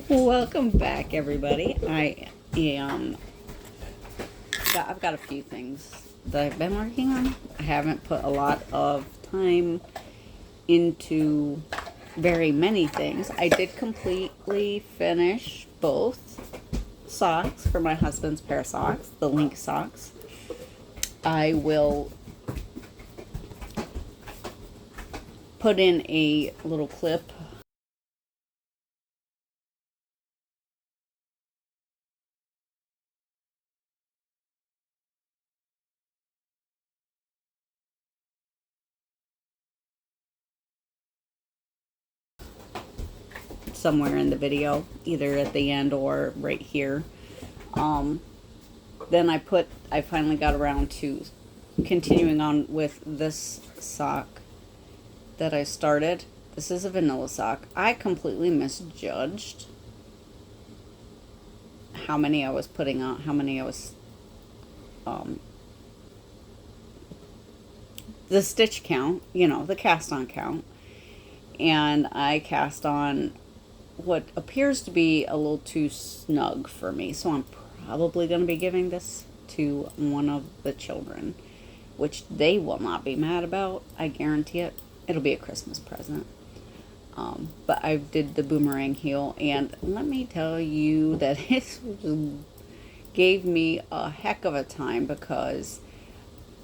Welcome back, everybody. I've got a few things that I've been working on. I haven't put a lot of time into very many things. I did completely finish both socks for my husband's pair of socks, the link socks. I will put in a little clip somewhere in the video, either at the end or right here. Then I finally got around to continuing on with this sock that I started. This is a vanilla sock. I completely misjudged how many I was putting on, how many I was, the stitch count, the cast on count. And I cast on what appears to be a little too snug for me. So I'm probably going to be giving this to one of the children, which they will not be mad about. I guarantee it. It'll be a Christmas present. But I did the boomerang heel, and let me tell you that it gave me a heck of a time because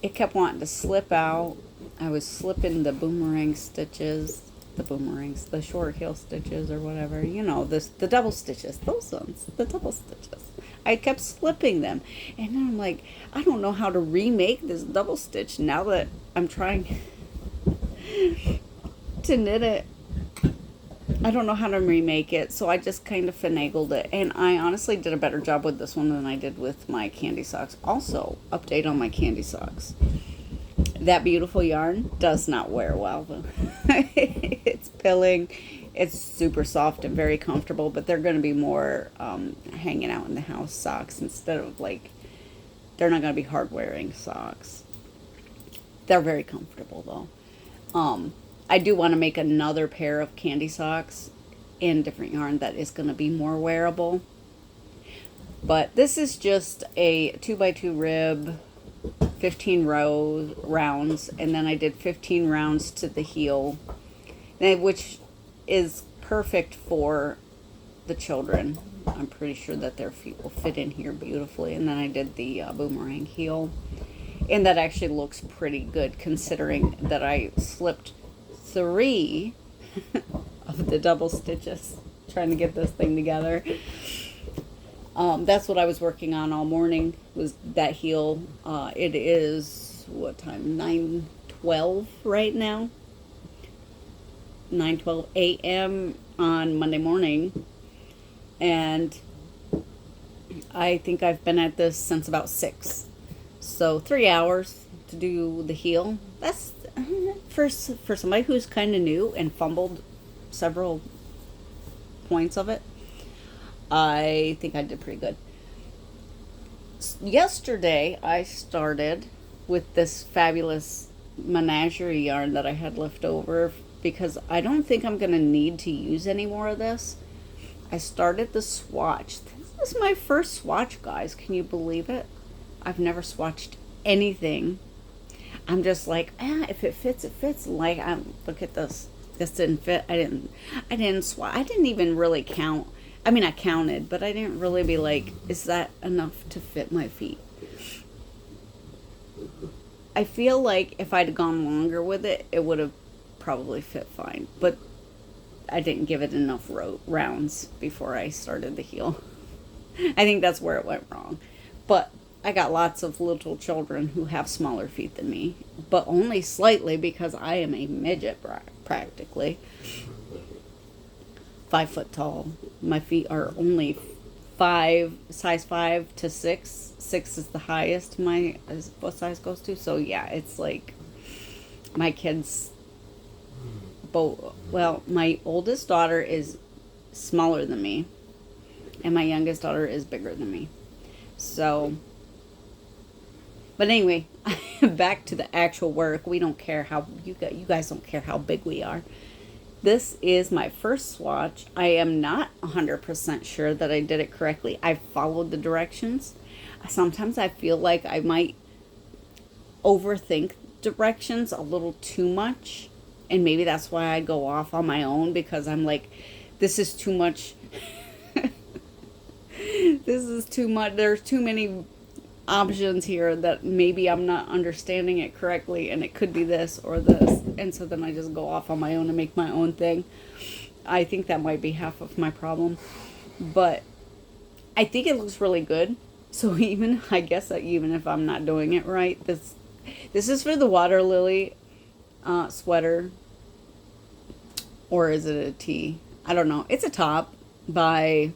it kept wanting to slip out. I was slipping the boomerang stitches, the short heel stitches or whatever, the double stitches, those ones, the double stitches. I kept slipping them, and then I'm like, I don't know how to remake this double stitch now that I'm trying to knit it. I don't know how to remake it, so I just kind of finagled it, and I honestly did a better job with this one than I did with my candy socks. Also, update on my candy socks. That beautiful yarn does not wear well. It's pilling. It's super soft and very comfortable, but they're going to be more hanging out in the house socks instead of they're not going to be hard wearing socks. They're very comfortable though. I do want to make another pair of candy socks in different yarn that is going to be more wearable. But this is just a 2x2 rib, 15 rounds, and then I did 15 rounds to the heel, which is perfect for the children. I'm pretty sure that their feet will fit in here beautifully. And then I did the boomerang heel, and that actually looks pretty good considering that I slipped 3 of the double stitches trying to get this thing together. That's what I was working on all morning, was that heel. It is, what time? 9:12 right now. 9:12 a.m. on Monday morning. And I think I've been at this since about 6. So 3 hours to do the heel. That's for somebody who's kind of new and fumbled several points of it. I think I did pretty good. Yesterday, I started with this fabulous menagerie yarn that I had left over because I don't think I'm going to need to use any more of this. I started the swatch. This is my first swatch, guys. Can you believe it? I've never swatched anything. I'm just like, if it fits, it fits. Look at this. This didn't fit. I didn't swatch. I didn't even really count. I mean, I counted, but I didn't really be like, is that enough to fit my feet? I feel like if I'd gone longer with it, it would have probably fit fine. But I didn't give it enough rounds before I started the heel. I think that's where it went wrong. But I got lots of little children who have smaller feet than me, but only slightly because I am a midget practically. 5 foot tall. My feet are only size 5 to 6. 6 is the highest my foot size goes to. So yeah, it's like my kids both. Well, my oldest daughter is smaller than me, and my youngest daughter is bigger than me. So, but anyway, back to the actual work. We don't care how you guys don't care how big we are. This is my first swatch. I am not 100% sure that I did it correctly. I followed the directions. Sometimes I feel like I might overthink directions a little too much. And maybe that's why I go off on my own, because I'm like, this is too much. This is too much. There's too many options here that maybe I'm not understanding it correctly, and it could be this or this. And so then I just go off on my own and make my own thing. I think that might be half of my problem. But I think it looks really good. So I guess that even if I'm not doing it right, this is for the water lily sweater. Or is it a tee? I don't know. It's a top by,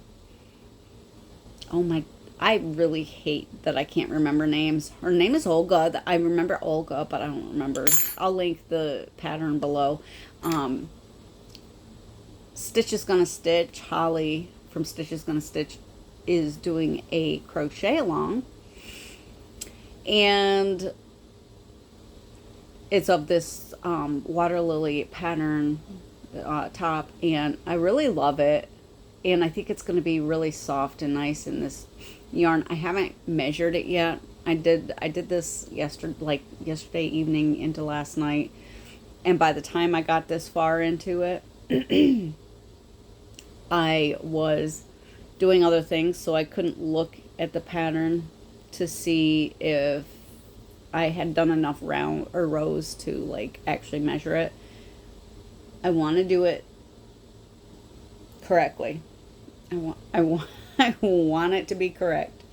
I really hate that I can't remember names. Her name is Olga. I remember Olga, but I don't remember. I'll link the pattern below. Stitch is Gonna Stitch. Holly from Stitch is Gonna Stitch is doing a crochet along. And it's of this water lily pattern top, and I really love it. And I think it's going to be really soft and nice in this yarn. I haven't measured it yet. I did this yesterday evening into last night, and by the time I got this far into it, I was doing other things, so I couldn't look at the pattern to see if I had done enough rows to like actually measure it. I want to do it correctly. I want it to be correct.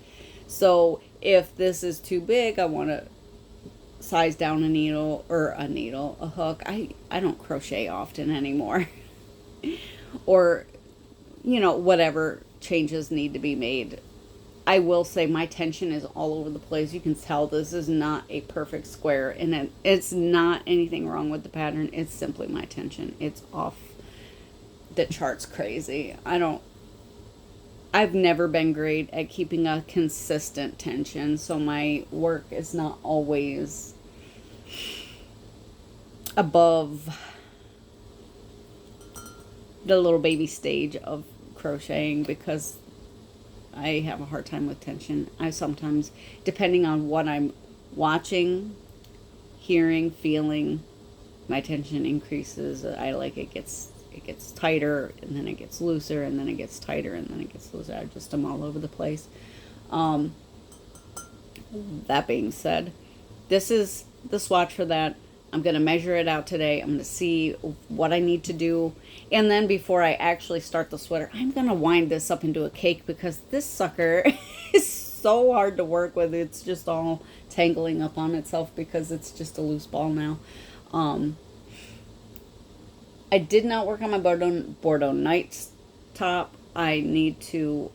So if this is too big, I want to size down a hook. I don't crochet often anymore. Or, whatever changes need to be made. I will say my tension is all over the place. You can tell this is not a perfect square, and it's not anything wrong with the pattern. It's simply my tension. It's off the charts crazy. I've never been great at keeping a consistent tension, so my work is not always above the little baby stage of crocheting, because I have a hard time with tension. I sometimes, depending on what I'm watching, hearing, feeling, my tension increases. It gets tighter, and then it gets looser, and then it gets tighter, and then it gets looser. I'm all over the place. That being said, this is the swatch for that. I'm going to measure it out today. I'm going to see what I need to do. And then before I actually start the sweater, I'm going to wind this up into a cake, because this sucker is so hard to work with. It's just all tangling up on itself because it's just a loose ball now. I did not work on my Bordeaux Nights top. I need to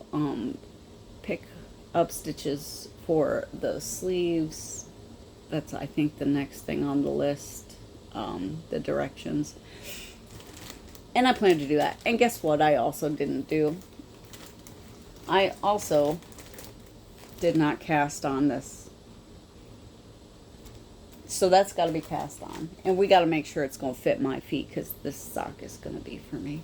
pick up stitches for the sleeves. That's, I think, the next thing on the list, the directions. And I plan to do that. And guess what I also didn't do? I also did not cast on this. So that's got to be cast on. And we got to make sure it's going to fit my feet, because this sock is going to be for me.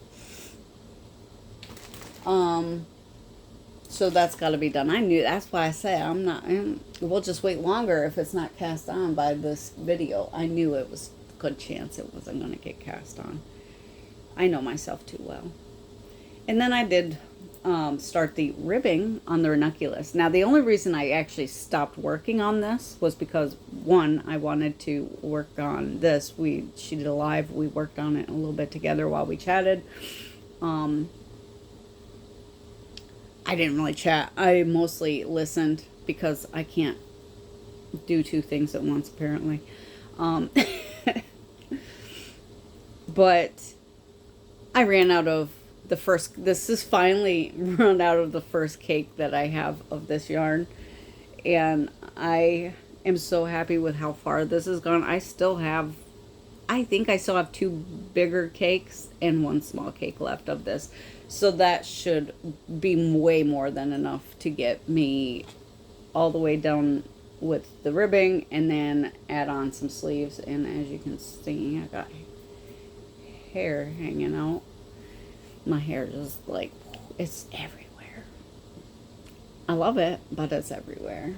So that's got to be done. I knew, that's why I say we'll just wait longer if it's not cast on by this video. I knew it was a good chance it wasn't going to get cast on. I know myself too well. And then I did start the ribbing on the ranunculus. Now, the only reason I actually stopped working on this was because, one, I wanted to work on this. She did a live. We worked on it a little bit together while we chatted. I didn't really chat. I mostly listened, because I can't do two things at once, apparently. But I ran out of this is finally run out of the first cake that I have of this yarn. And I am so happy with how far this has gone. I still have 2 bigger cakes and 1 small cake left of this. So that should be way more than enough to get me all the way down with the ribbing, and then add on some sleeves. And as you can see, I got hair hanging out. My hair is like, it's everywhere. I love it, but it's everywhere.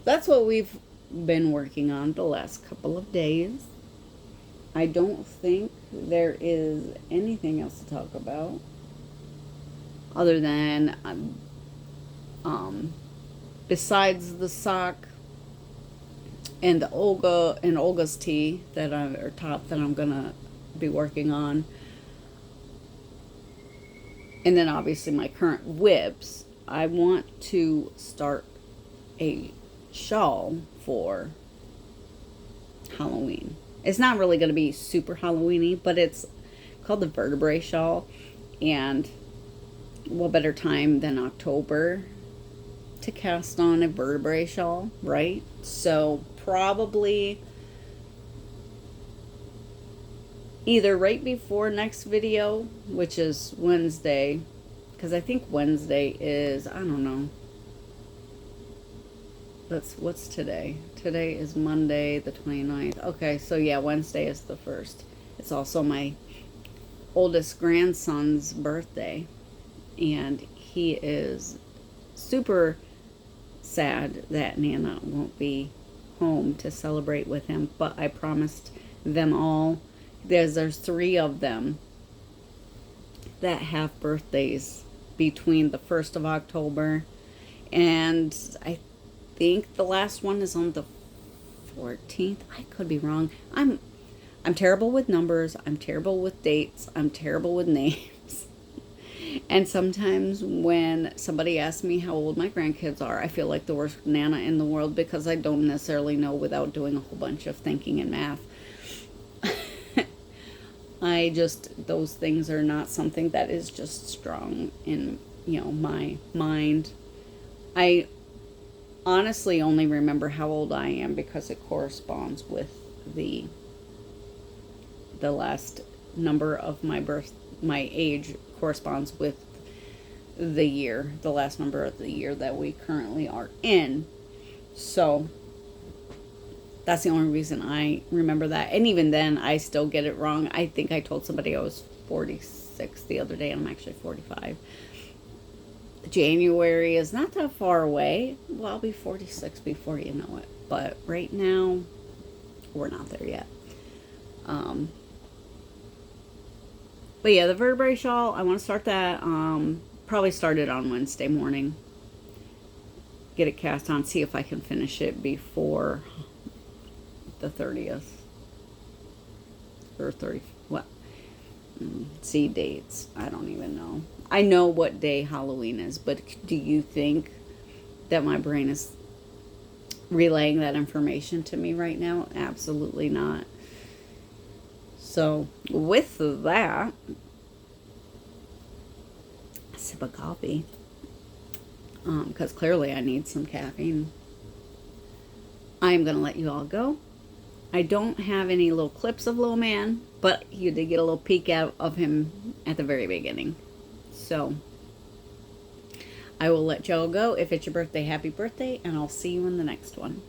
That's what we've been working on the last couple of days. I don't think there is anything else to talk about other than besides the sock and the Olga's tee or top that I'm gonna be working on, and then obviously my current whips. I want to start a shawl for Halloween. It's not really going to be super Halloween-y, but it's called the vertebrae shawl, and what better time than October to cast on a vertebrae shawl, right? So probably either right before next video, which is Wednesday, because I think Wednesday is, I don't know, what's today? Today is Monday the 29th. Okay, so yeah, Wednesday is the 1st. It's also my oldest grandson's birthday, and he is super sad that Nana won't be home to celebrate with him, but I promised them all, there's 3 of them that have birthdays between the 1st of October and I think the last one is on the 14th. I could be wrong. I'm terrible with numbers. I'm terrible with dates. I'm terrible with names. And sometimes when somebody asks me how old my grandkids are, I feel like the worst Nana in the world because I don't necessarily know without doing a whole bunch of thinking and math. Those things are not something that is just strong in, my mind. I honestly only remember how old I am because it corresponds with the last number of my age corresponds with the last number of the year that we currently are in. So that's the only reason I remember that. And even then, I still get it wrong. I think I told somebody I was 46 the other day, and I'm actually 45. January is not that far away. Well, I'll be 46 before you know it. But right now, we're not there yet. But yeah, the vertebrae shawl, I want to start that. Probably start it on Wednesday morning. Get it cast on, see if I can finish it before the 30th. Or 30, what? See dates. I don't even know. I know what day Halloween is, but do you think that my brain is relaying that information to me right now? Absolutely not. So, with that, a sip of coffee. Because clearly I need some caffeine. I'm going to let you all go. I don't have any little clips of Little Man, but you did get a little peek out of him at the very beginning. So, I will let y'all go. If it's your birthday, happy birthday, and I'll see you in the next one.